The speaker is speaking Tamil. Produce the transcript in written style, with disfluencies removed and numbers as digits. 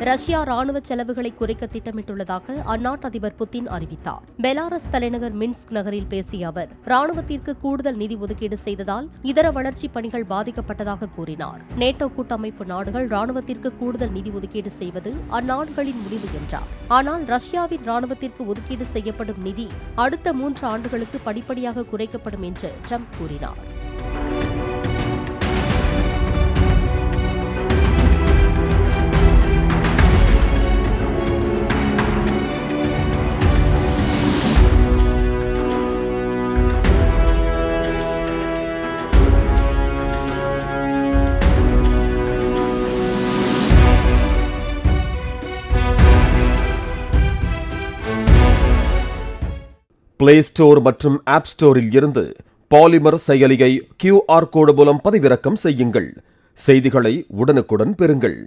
ரஷ்யா ராணுவ செலவுகளை குறைக்க திட்டமிட்டுள்ளதாக அந்நாட்டு அதிபர் புதின் அறிவித்தார். பெலாரஸ் தலைநகர் மின்ஸ்க் நகரில் பேசிய அவர், ராணுவத்திற்கு கூடுதல் நிதி ஒதுக்கீடு செய்ததால் இதர வளர்ச்சிப் பணிகள் பாதிக்கப்பட்டதாக கூறினார். நேட்டோ கூட்டமைப்பு நாடுகள் ராணுவத்திற்கு கூடுதல் நிதி ஒதுக்கீடு செய்வது அந்நாடுகளின் முடிவு என்றார். ஆனால் ரஷ்யாவின் ராணுவத்திற்கு ஒதுக்கீடு செய்யப்படும் நிதி அடுத்த 3 ஆண்டுகளுக்கு படிப்படியாக குறைக்கப்படும் என்று ட்ரம்ப் கூறினார். பிளே ஸ்டோர் மற்றும் ஆப் ஸ்டோரில் இருந்து பாலிமர் செயலியை QR கோடு மூலம் பதிவிறக்கம் செய்யுங்கள். செய்திகளை உடனுக்குடன் பெறுங்கள்.